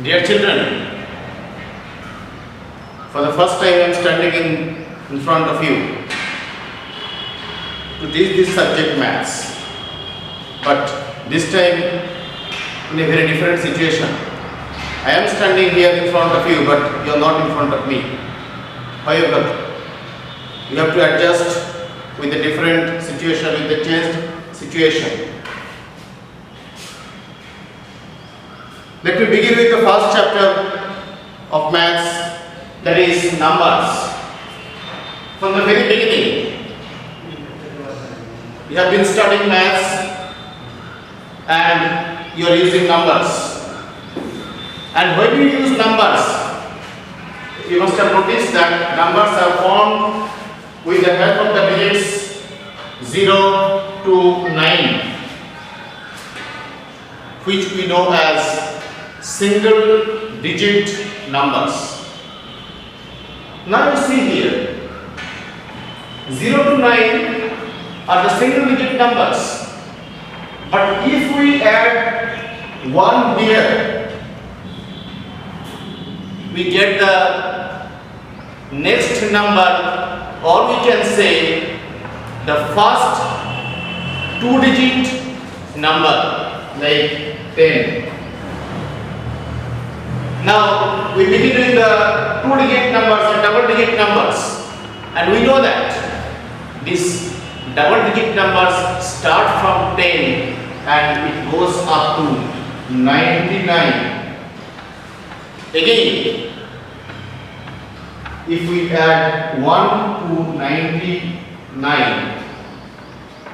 Dear children, for the first time I am standing in front of you to teach this subject maths, but this time in a very different situation. I am standing here in front of you, but you are not in front of me. However, you have to adjust with the different situation, with the changed situation. Let me begin with the first chapter of maths, that is numbers. From the very beginning, you have been studying maths and you are using numbers. And when you use numbers, you must have noticed that numbers are formed with the help of the digits 0 to 9, which we know as single digit numbers. Now you see here, 0 to 9 are the single digit numbers, but if we add 1 here, we get the next number, or we can say the first 2-digit number, like 10. Now we begin with the 2-digit numbers and double-digit numbers, and we know that these double-digit numbers start from 10 and it goes up to 99. Again, if we add 1 to 99,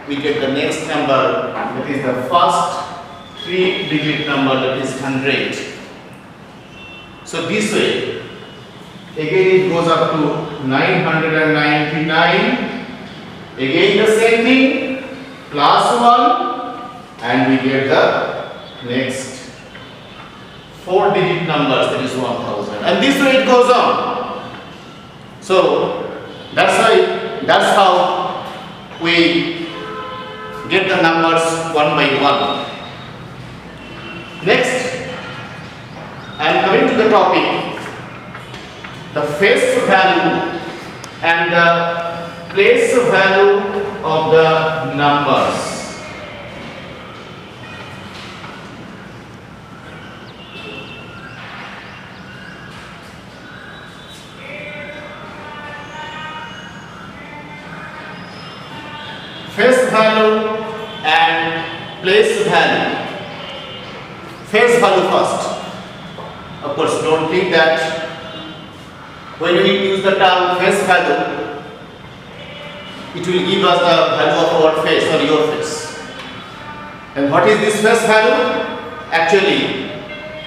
we get the next number, that is the first 3-digit number, that is 100. So this way, again it goes up to 999, again the same thing, plus 1, and we get the next 4-digit numbers, that is 1000. And this way it goes on. So that's how we get the numbers one by one. Next, I am coming to the topic, the face value and the place value of the numbers. Face value and place value. Face value first. Of course, don't think that when we use the term face value, it will give us the value of our face or your face. And what is this face value? Actually,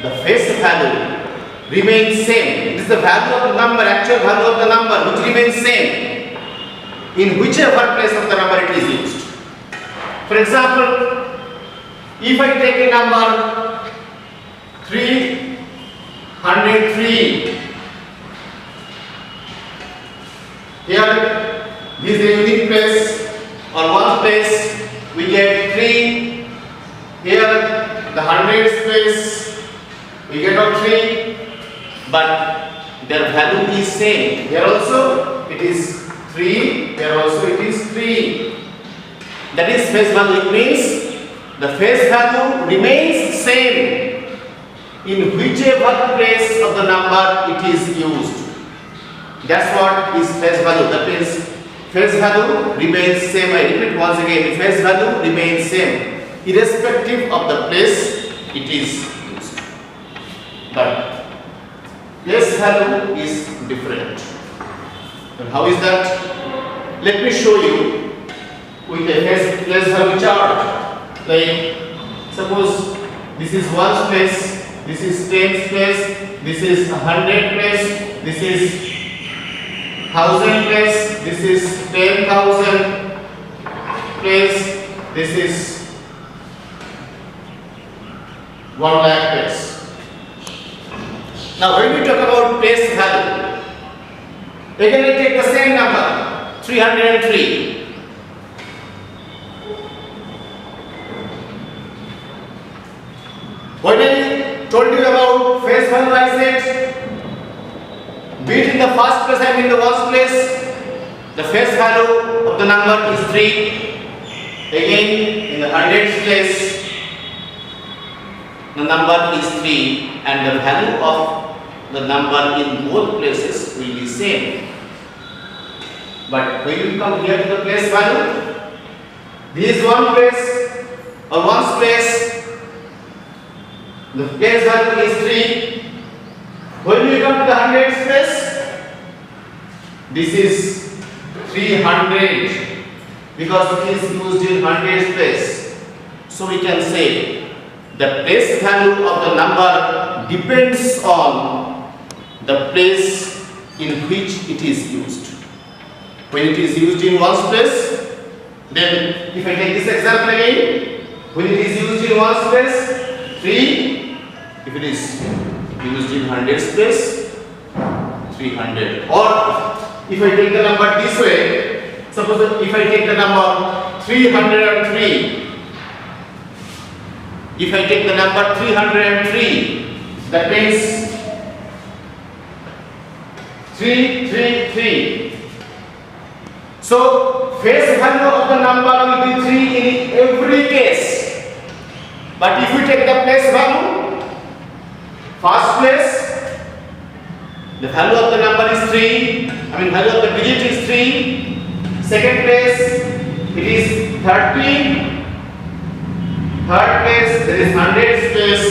the face value remains same. It is the value of the number, actual value of the number, which remains same in whichever place of the number it is used. For example, if I take a number 303, here this is a unique place, or one place we get 3, here the hundreds place we get a 3, but their value is same. Here also it is 3, here also it is 3. That is face value. It means the face value remains same in whichever place of the number it is used. That's what is face value. That means face value remains same. I repeat once again, face value remains same irrespective of the place it is used. But place value is different. And how is that? Let me show you with a place value chart. Like suppose this is 1's place, this is 10's place, this is 100 place, this is 1000 place, this is 10,000 place, this is 1 lakh place. Now when we talk about place value, again I take the same number, 303. When I told you about face be it in the first place and in the ones place, the face value of the number is 3. Again, in the hundreds place, the number is 3, and the value of the number in both places will be same. But when you come here to the place value, this is one place or ones place, the place value is 3. When we come to the hundreds place, this is 300 because it is used in hundreds place. So we can say the place value of the number depends on the place in which it is used. When it is used in ones place, then if I take this example again, when it is used in ones place, 3. If it is used in hundreds place, 300. Or if I take the number this way, suppose if I take the number 303, if I take the number 303, that means 333. So face value of the number will be 3 in every case. But if we take the place value, first place, the value of the number is 3. Value of the digit is 3. Second place, it is 30. Third place, there is hundreds place.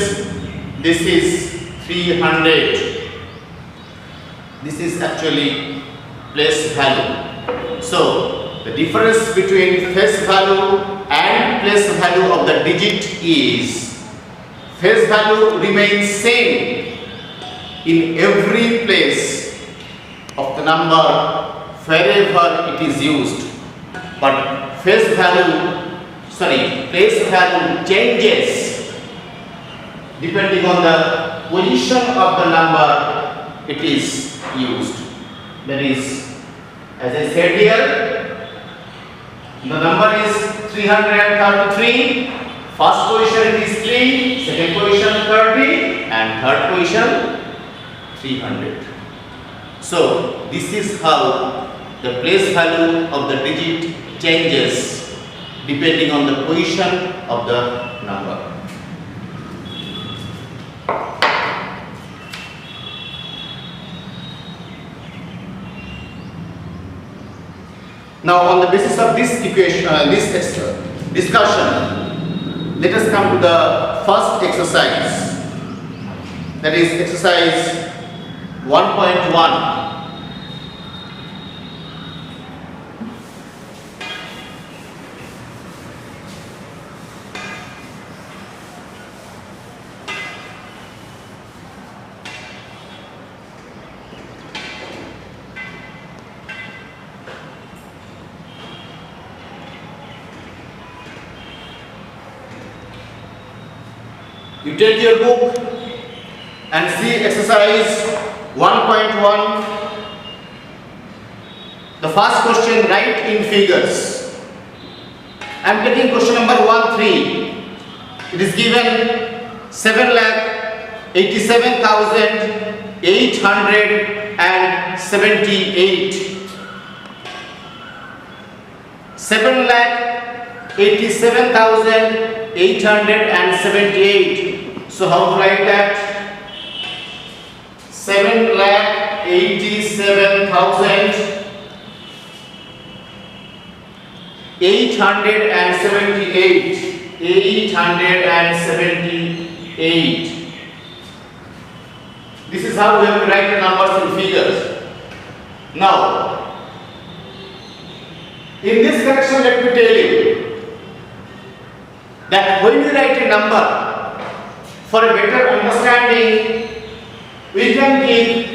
This is 300. This is actually place value. So the difference between face value and place value of the digit is face value remains same in every place of the number wherever it is used, but place value changes depending on the position of the number it is used. That is, as I said here, the number is 333. First position is 3, second position 30, and third position 300. So this is how the place value of the digit changes depending on the position of the number. Now, on the basis of this equation, discussion, let us come to the first exercise. That is exercise 1.1. You take your book and see exercise 1.1. The first question, write in figures. I am taking question number 1-3. It is given 7,87,878. 7,87,878. So how to write that? 7,87,878. This is how we have to write the numbers in figures. Now, in this connection, let me tell you that when we write a number, for a better understanding, we can give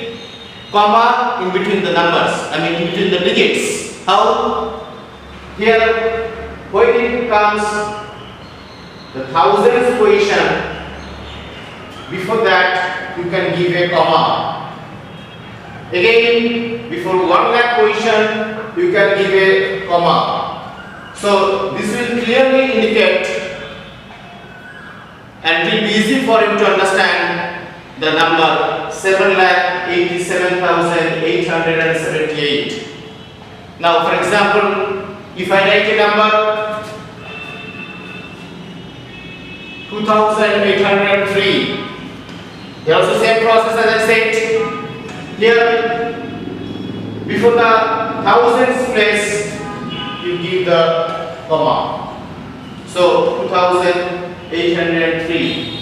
comma in between the numbers, in between the digits. How? Here, when it comes the thousands position, before that you can give a comma. Again, before 1 lakh position, you can give a comma. So this will clearly indicate, and it will be easy for you to understand, the number 7,87,878. Now, for example, if I write a number 2,803, here also same process as I said. Here, before the thousands place, you give the comma. So 2,803.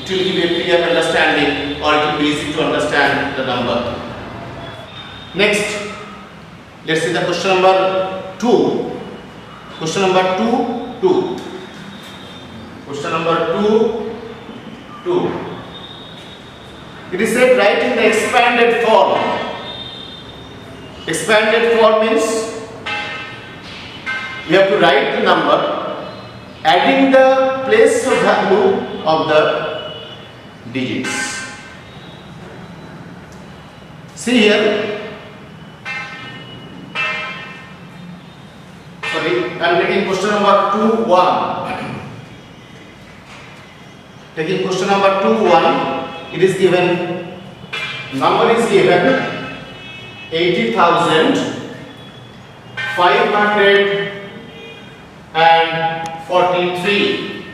It will give a clear understanding, or it will be easy to understand the number. Next, let's see the question number 2. Question number 2. Question number 2. It is said write in the expanded form. Expanded form means you have to write the number adding the place of value of the digits. See here. Sorry, I am taking question number 2.1. Taking question number 2.1. It is given, number is given 80,543.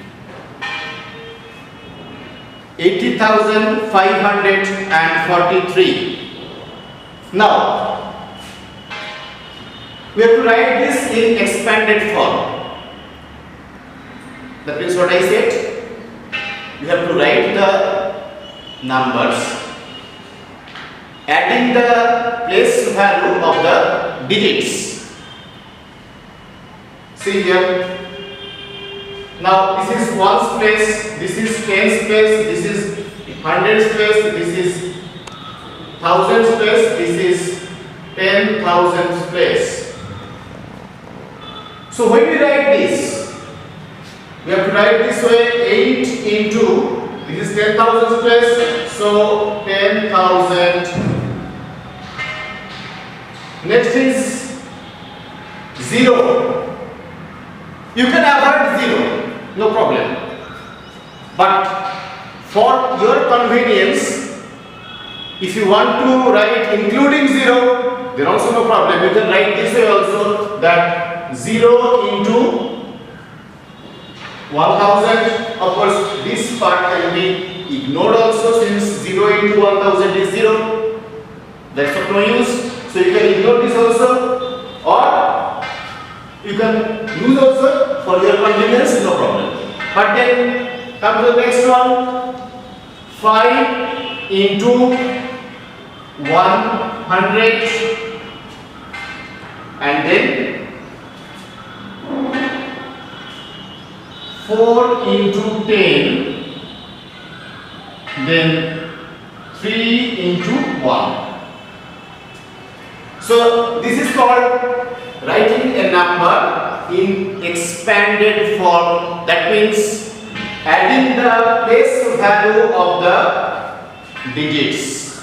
80,543. Now, we have to write this in expanded form. That means what I said, you have to write the numbers adding the place value of the digits. See here. Now this is ones place, this is tens place, this is hundreds place, this is thousands place, this is 10,000 place. So when we write this, we have to write this way 8 into, this is 10,000 place, so 10,000. Next is 0. You can avoid 0. No problem. But for your convenience, if you want to write including 0, then also no problem. You can write this way also, that 0 into 1000. Of course, this part can be ignored also, since 0 into 1000 is 0. That's of no use. So you can ignore this also, or you can use also for your convenience, no problem. But then come to the next one. 5 into 100, and then 4 into 10, then 3 into 1. So this is called writing a number in expanded form. That means adding the place value of the digits.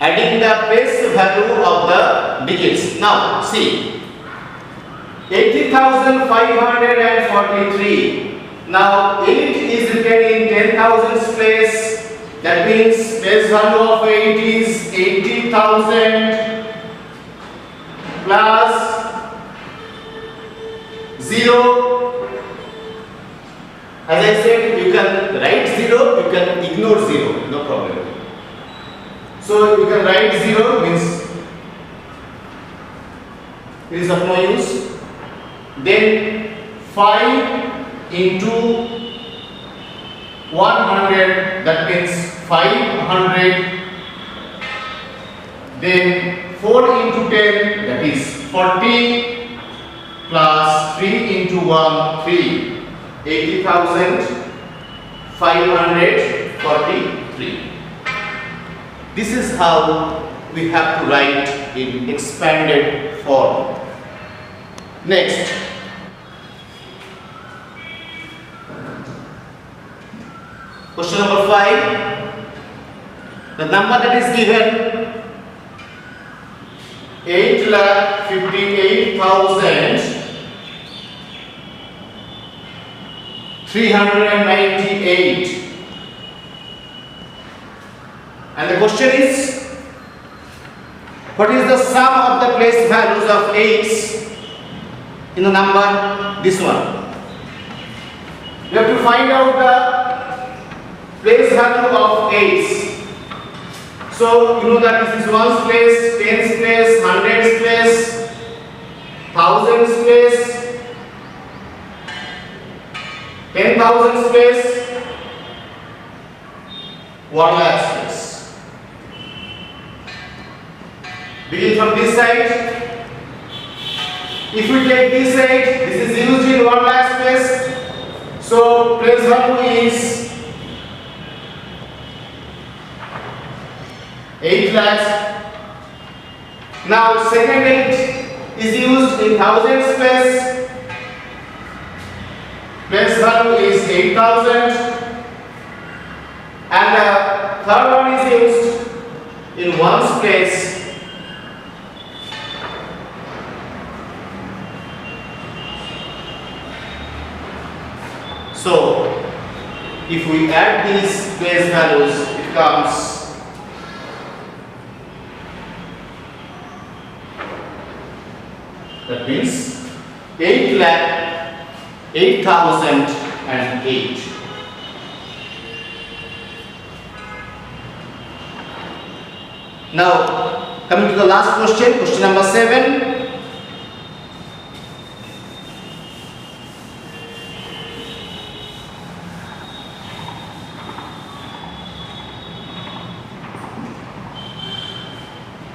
Adding the place value of the digits. Now see, 80,543. Now 8 is written in 10,000 place. That means place value of 8 is 80,000 plus 0. As I said, you can write 0, you can ignore 0, no problem. So you can write 0 means it is of no use. Then 5 into 100, that means 500. Then 4 into 10, that is 40, plus 3 into 1, 3. 80,543. This is how we have to write in expanded form. Next, question number 5. The number that is given 8,58,398. And the question is, what is the sum of the place values of 8's in the number this one? We have to find out the place value of 8's. So you know that this is 1's place, 10's place, 100's place, 1000's place, 10,000's place, 1 lakh's place. Begin from this side. If we take this side, this is used in 1 lakh's place. So place value is 8 lakhs. Now second 8 is used in thousands place. Place value is 8,000. And the third one is used in 1's place. So if we add these place values, it comes that means 8 lakh 8,008. Now coming to the last question, question number 7.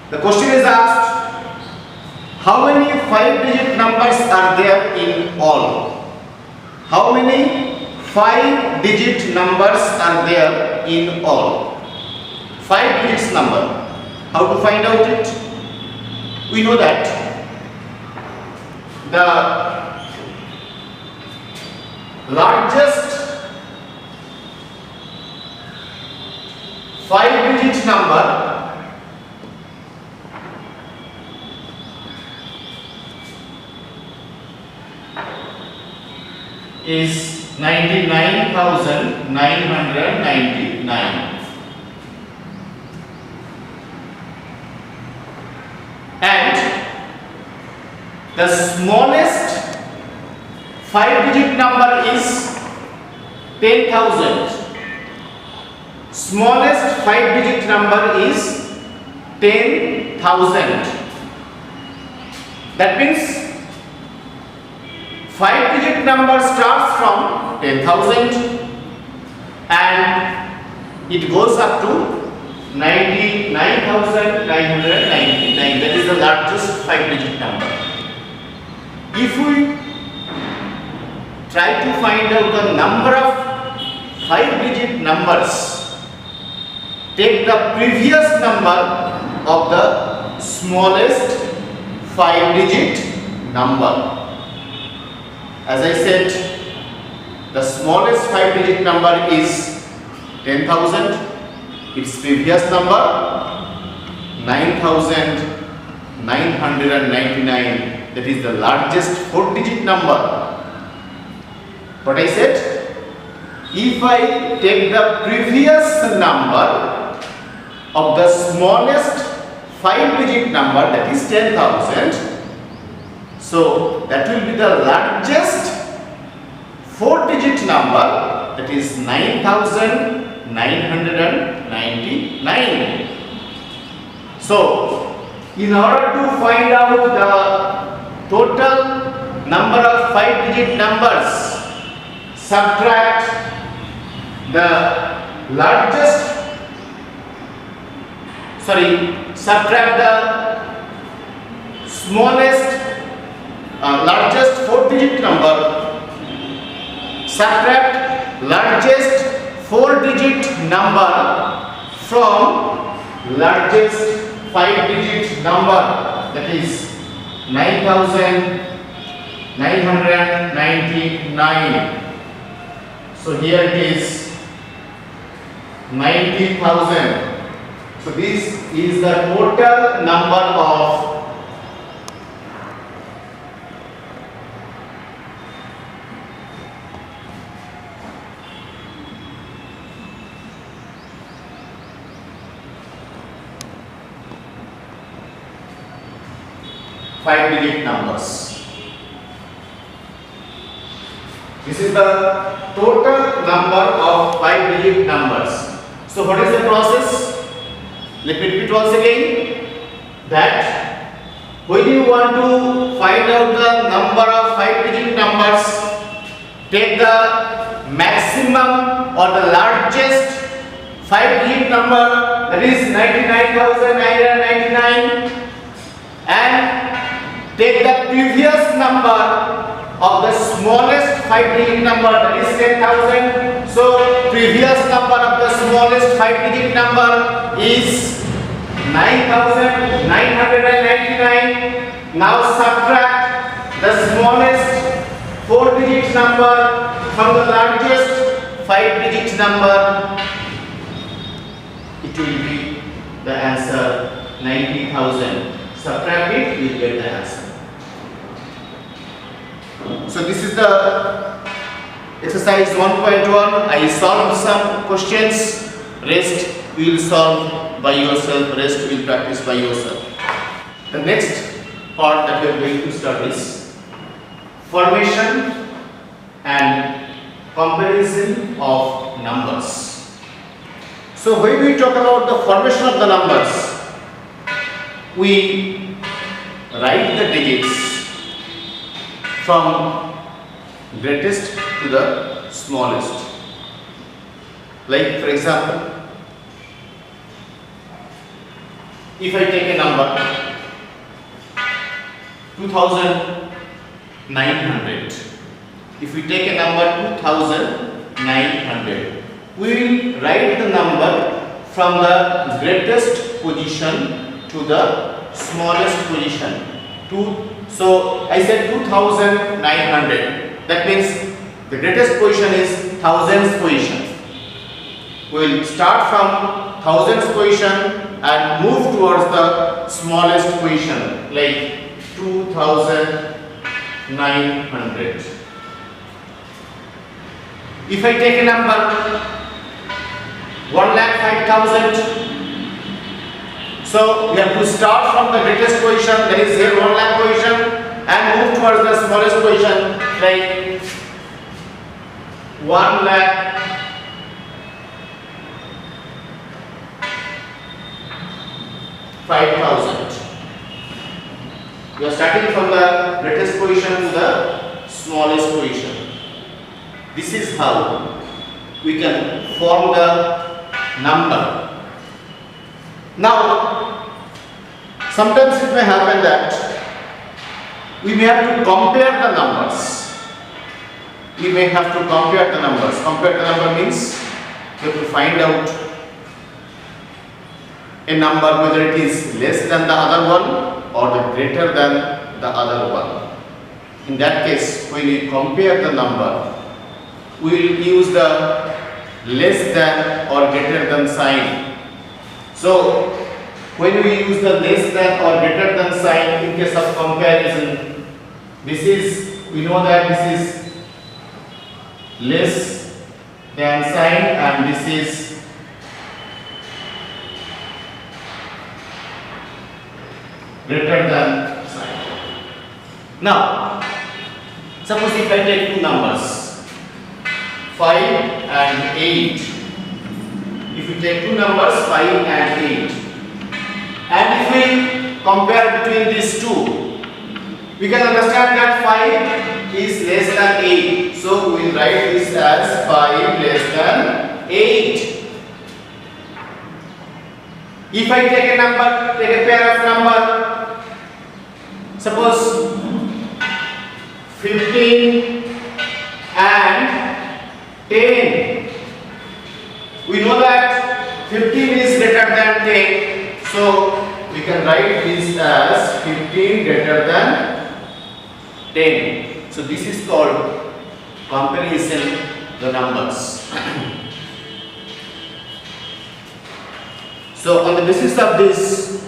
The question is asked, how many 5-digit numbers are there in all? How many 5-digit numbers are there in all? 5 digits number. How to find out it? We know that the largest 5-digit number is 99,999. And the smallest 5-digit number is 10,000. Smallest 5-digit number is 10,000. That means 5-digit number starts from 10,000 and it goes up to 99,999. That is the largest 5-digit number. If we try to find out the number of 5-digit numbers, take the previous number of the smallest 5-digit number. As I said, the smallest 5-digit number is 10,000. Its previous number 9,999. That is the largest 4-digit number. What I said? If I take the previous number of the smallest 5-digit number, that is 10,000. So that will be the largest 4-digit number, that is 9,999. So in order to find out the total number of 5-digit numbers, subtract the smallest largest 4-digit number, subtract largest 4-digit number from largest 5-digit number, that is 9,999. So here it is 90,000. So this is the total number of 5-digit numbers. This is the total number of 5-digit numbers. So what is the process? Let me repeat once again that when you want to find out the number of 5-digit numbers, take the maximum or the largest 5-digit number, that is 99,999, and take the previous number of the smallest 5-digit number, that is 10,000. So previous number of the smallest 5-digit number is 9,999. Now subtract the smallest 4-digit number from the largest 5-digit number. It will be the answer 90,000. Subtract it, you will get the answer. So this is the exercise 1.1. I solved some questions. Rest you will solve by yourself. Rest you will practice by yourself. The next part that we are going to start is formation and comparison of numbers. So when we talk about the formation of the numbers, we write the digits from greatest to the smallest. Like for example, if I take a number 2,900, if we take a number 2,900, we will write the number from the greatest position to the smallest position. So I said 2,900. That means the greatest position is thousands position. We will start from thousands position and move towards the smallest position, like 2,900. If I take a number 1,05,000, so we have to start from the greatest position, that is here 1 lakh position, and move towards the smallest position, like 1,05,000. We are starting from the greatest position to the smallest position. This is how we can form the number. Now, sometimes it may happen that we may have to compare the numbers. We may have to compare the numbers. Compare the number means we have to find out a number whether it is less than the other one or the greater than the other one. In that case, when we compare the number, we will use the less than or greater than sign. So when we use the less than or greater than sign in case of comparison, this is, we know that this is less than sign and this is greater than sign. Now, suppose if I take two numbers 5 and 8. If we take two numbers 5 and 8, and if we compare between these two, we can understand that 5 is less than 8. So we will write this as 5 less than 8. If I take a number, take a pair of number, suppose 15 and 10. We know that 15 is greater than 10, so we can write this as 15 greater than 10. So this is called comparison the numbers. So on the basis of this,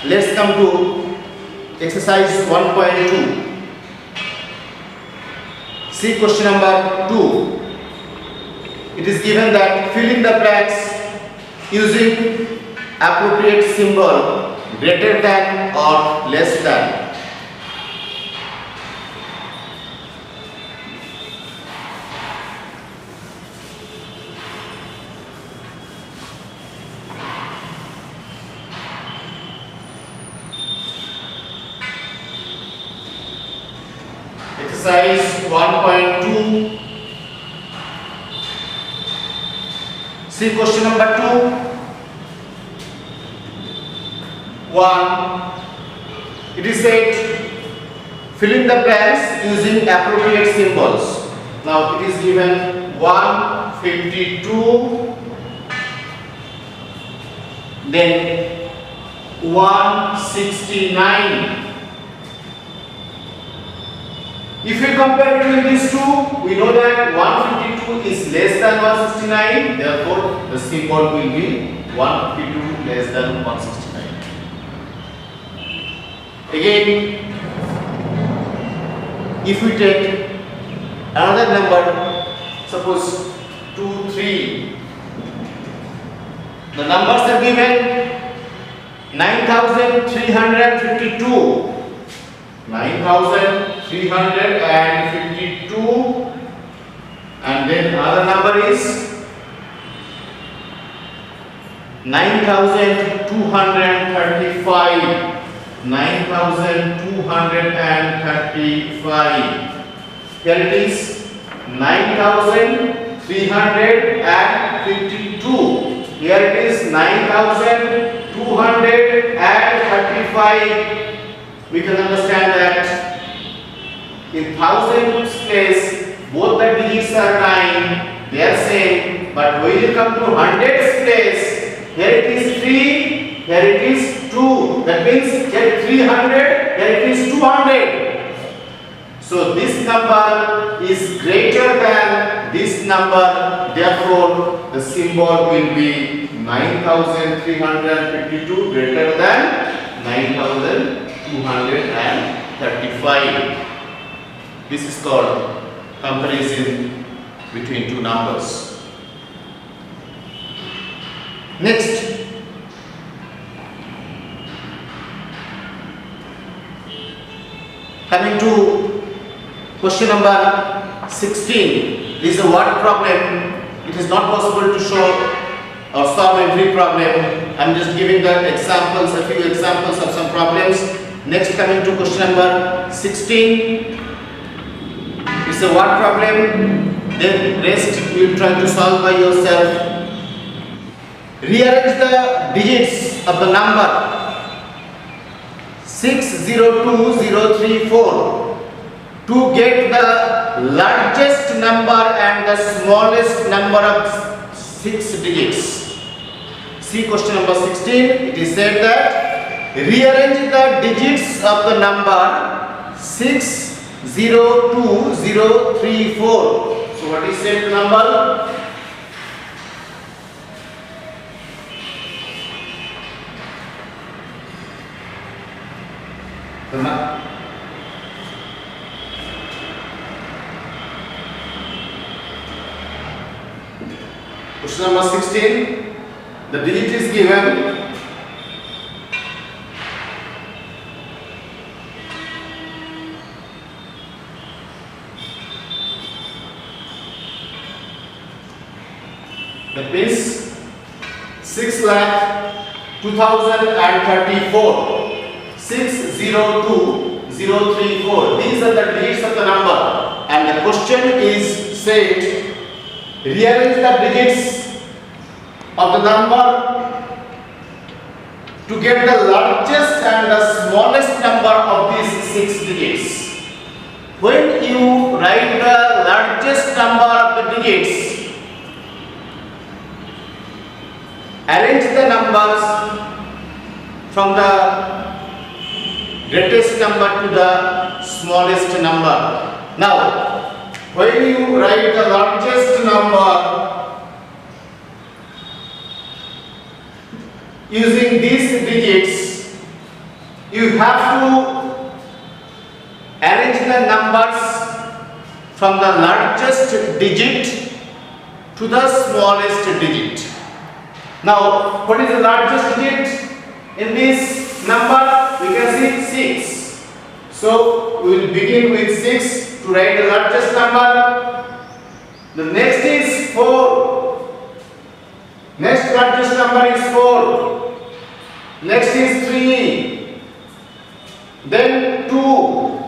let's come to exercise 1.2. See question number 2. It is given that fill in the blanks using appropriate symbol greater than or less than. Exercise 1.2. See question number 2. 1. It is said, fill in the blanks using appropriate symbols. Now it is given 152, then 169. If we compare between these two, we know that 152 is less than 169, therefore the symbol will be 152 less than 169. Again, if we take another number, suppose 2, 3, the numbers are given 9352. 9352, and then another number is 9235. 9235. Here it is 9352. Here it is 9235. We can understand that in thousands place both the digits are 9, they are same, but when you come to hundreds place, here it is 3, here it is 2, that means here 300, here it is 200. So this number is greater than this number, therefore the symbol will be 9352 greater than 9235. This is called comparison between two numbers. Next, coming to question number 16. This is a word problem. It is not possible to show or solve every problem. I am just giving the examples, a few examples of some problems. Next, coming to question number 16. It's a word problem. Then rest you will try to solve by yourself. Rearrange the digits of the number 602034 to get the largest number and the smallest number of 6 digits. See question number 16. It is said that rearrange the digits of the number 602034. So what is said the number? Question number 16. The digit is given. That means 6,02,034. 602034. These are the digits of the number, and the question is said, rearrange the digits of the number to get the largest and the smallest number of these 6 digits. When you write the largest number of the digits, arrange the numbers from the greatest number to the smallest number. Now, when you write the largest number using these digits, you have to arrange the numbers from the largest digit to the smallest digit. Now, what is the largest digit in this number? We can see 6. So, we will begin with 6 to write the largest number. The next is 4. Next largest number is 4. Next is 3. Then 2.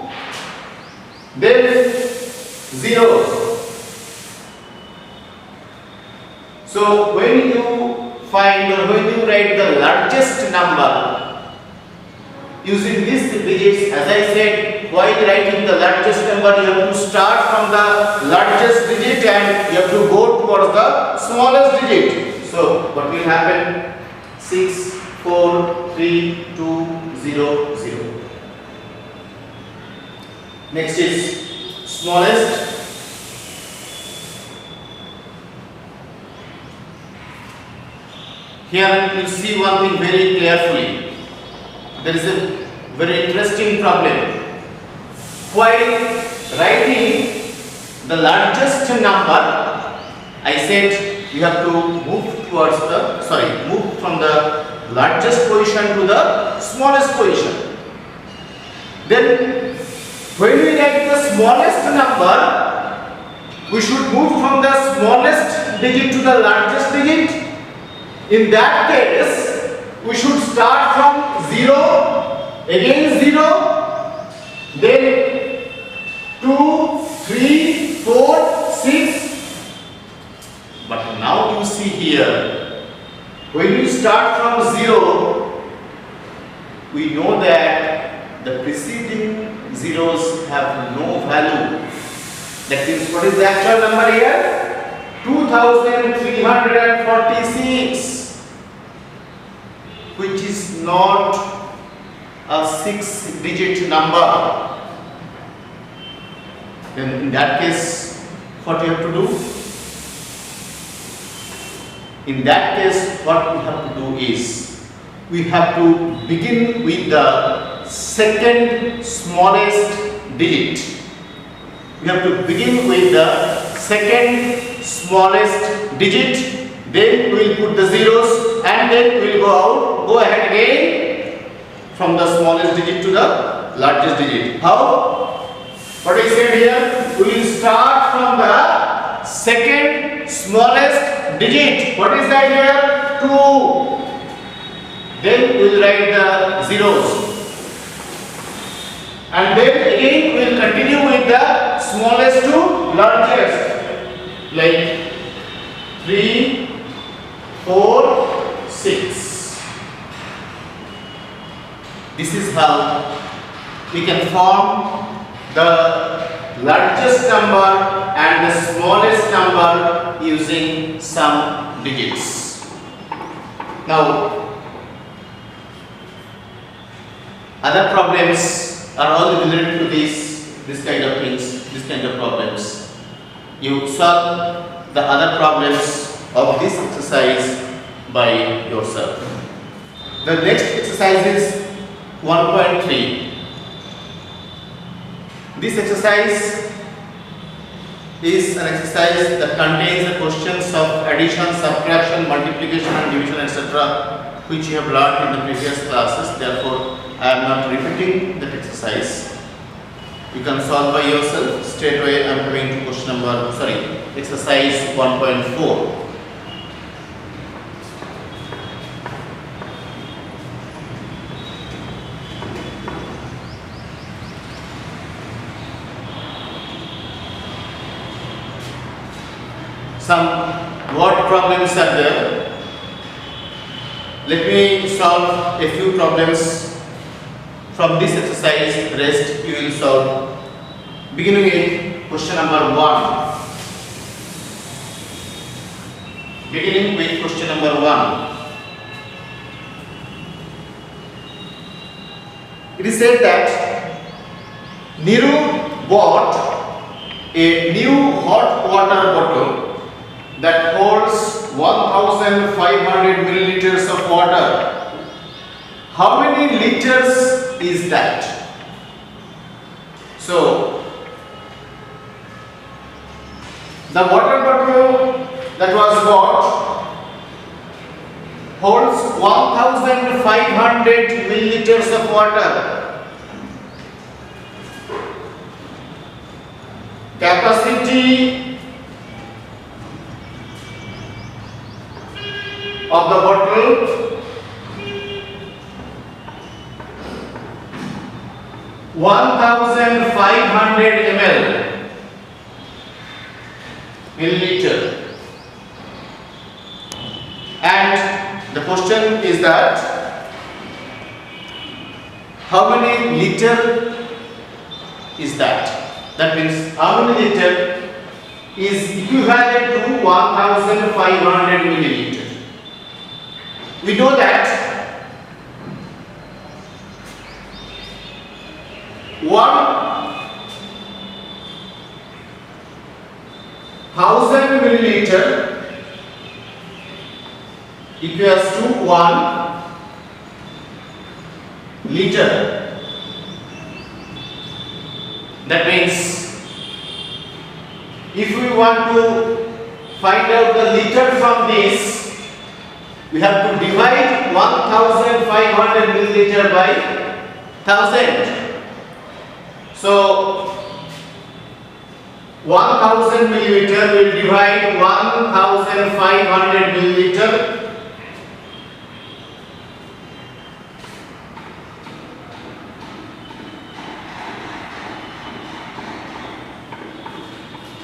Then 0. So when you find or when you write the largest number using these digits, as I said, while writing the largest number, you have to start from the largest digit and you have to go towards the smallest digit. So what will happen? 6, 4, 3, 2, 0, 0. Next is smallest. Here you see one thing very carefully. There is a very interesting problem. While writing the largest number, I said you have to move from the largest position to the smallest position. Then when we write the smallest number, we should move from the smallest digit to the largest digit. In that case, we should start from 0, again 0, then 2, 3, 4, 6. But now you see here, when you start from 0, we know that the preceding zeros have no value. That means, what is the actual number here? 2346, which is not a 6-digit number. Then in that case, what you have to do? In that case, what we have to do is, we have to begin with the second smallest digit. We have to begin with the second smallest digit, then we will put the zeros and then we will go ahead again from the smallest digit to the largest digit. How? What is said here? We will start from the second smallest digit. What is that here? 2. Then we will write the zeros. And then again we will continue with the smallest to largest. Like 3, 4, 6. This is how we can form the largest number and the smallest number using some digits. Now, other problems are all related to this kind of things, this kind of problems. You solve the other problems of this exercise by yourself. The next exercise is 1.3. This exercise is an exercise that contains the questions of addition, subtraction, multiplication and division, etc., which you have learned in the previous classes. Therefore, I am not repeating that exercise. You can solve by yourself. Straight away I am coming to exercise 1.4. Some word problems are there. Let me solve a few problems from this exercise. Rest you will solve. Beginning with question number 1. Beginning with question number 1. It is said that Niru bought a new hot water bottle that holds 1500 milliliters of water. How many liters is that? So, the water bottle that was bought holds 1500 milliliters of water. Capacity of the bottle 1500 milliliter. And the question is that how many liter is that? That means how many liter is equivalent to 1500 milliliter. We know that 1000 milliliter equals to 1 liter. That means if we want to find out the liter from this, we have to divide 1500 milliliter by 1000. So 1000 milliliter will divide 1500 milliliter.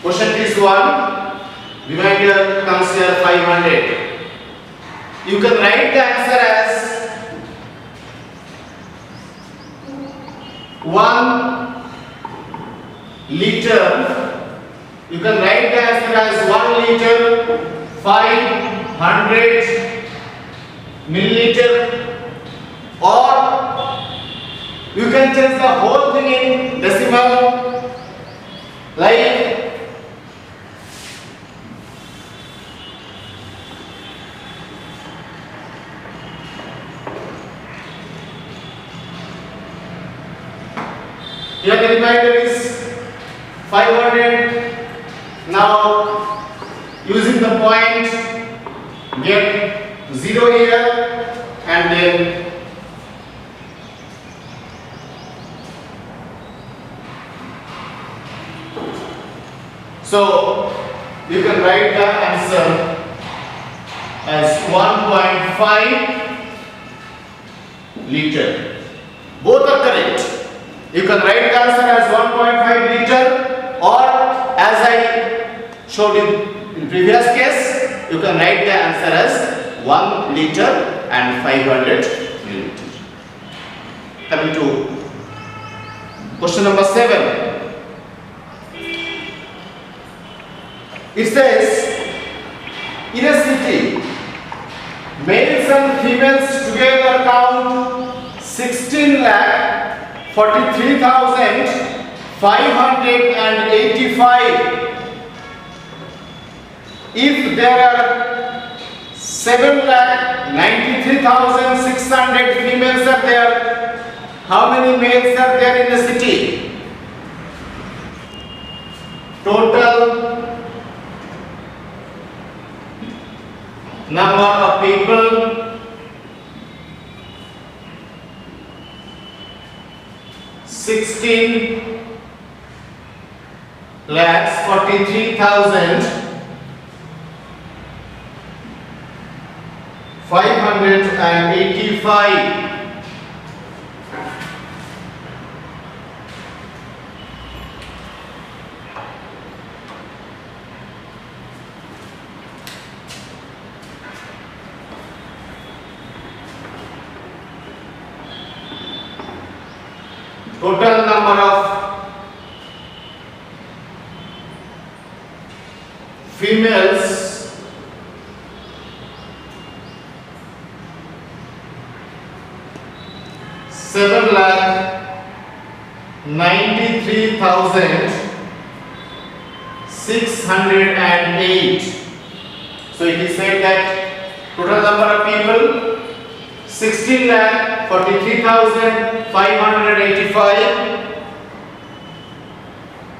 Question is 1. Remainder comes here 500. You can write the answer as 1 liter. You can write the answer as 1 liter 500 milliliter, or you can change the whole thing in decimal, like here the remainder is 500. Now using the point, get 0 here and then so you can write the answer as 1.5 liter. Both are correct. You can write the answer as 1.5 liter, or as I showed in previous case, you can write the answer as 1 liter and 500 milliliter. Coming to question number 7. It says, in a city, males and females together count 16,43,585. If there are 7,93,600 females are there, how many males are there in the city? Total number of people 16,43,585. Total number of females 7,93,608. So it is said that total number of people 16,43,585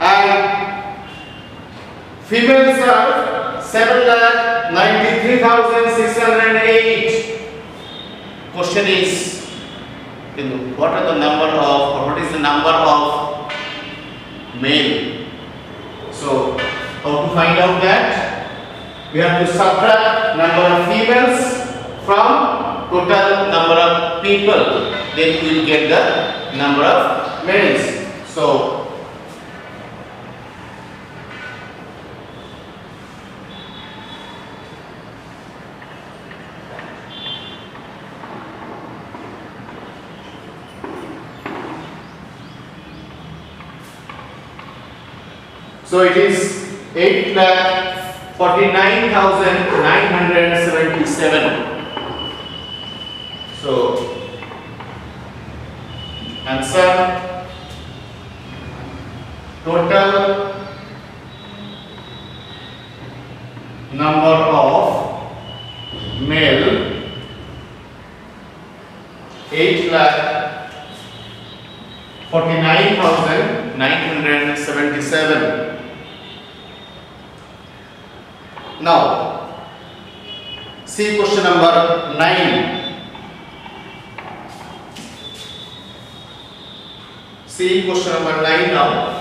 and females are 7,93,608. question is, what are the number of, or what is the number of male? So how to find out that? We have to subtract number of females from total number of people. Then we will get the number of males. So it is 8,49,977. So answer, total number of male 8,49,977. Now, see question number 9. See question number 9 now.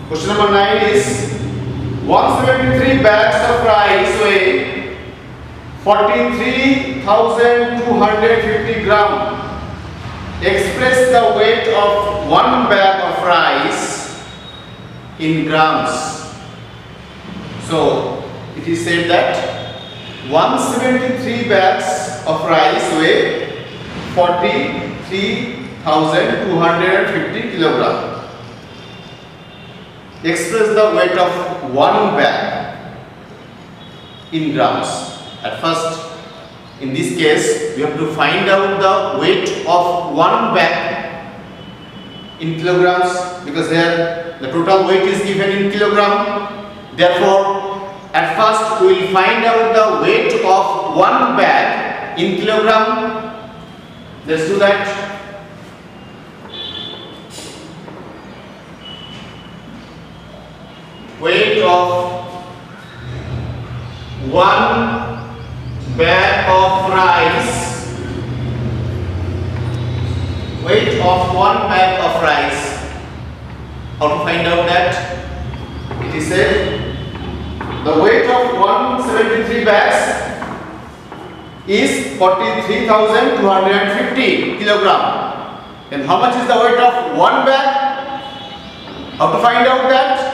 Question number 9 is 173 bags of rice weigh 43,250 gram. Express the weight of one bag of rice in grams. So it is said that 173 bags of rice weigh 43,250 kilogram. Express the weight of one bag in grams. At first, in this case, we have to find out the weight of one bag in kilograms, because here the total weight is given in kilogram. Therefore, at first we will find out the weight of one bag in kilogram. Let's do that. Weight of one bag of rice. Weight of one bag of rice. How to find out that? It is said the weight of 173 bags is 43,250 kilogram. And how much is the weight of one bag? How to find out that?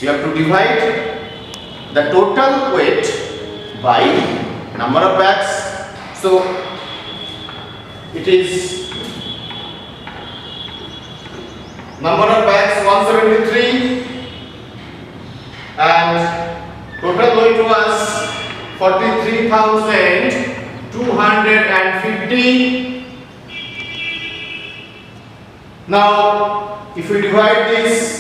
We have to divide the total weight by number of bags. So it is number of bags 173 and total weight was 43,250. Now if we divide this,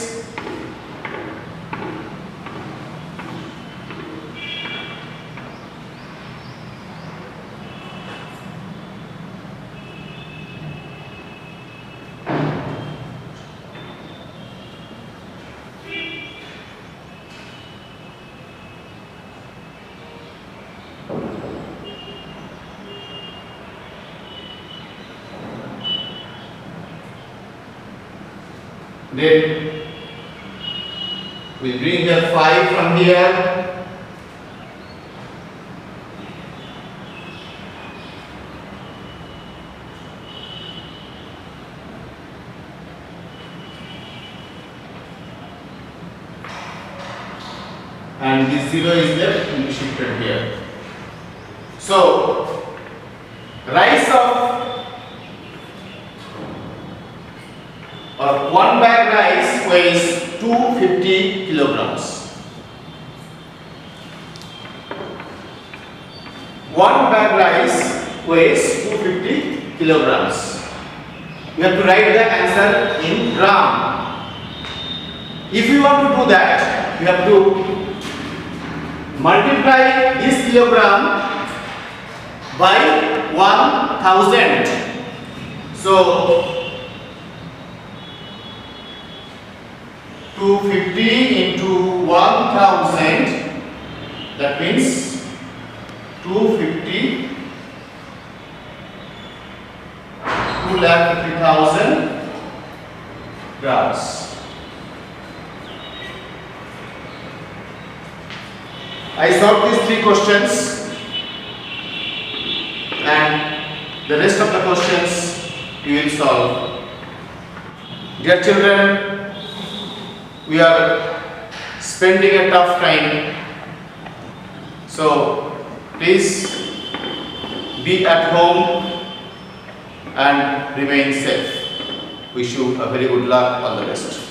then we bring the 5 from here, and this 0 is left and we shifted here. So rice of one bag rice weighs 250 kilograms. One bag rice weighs 250 kilograms. We have to write the answer in gram. If you want to do that, you have to Multiply this kilogram by 1000. So 250 into 1000, that means 250, 250,000 grams. I solved these 3 questions, and the rest of the questions you will solve. Dear children, we are spending a tough time, so please be at home and remain safe. Wish you a very good luck. All the best.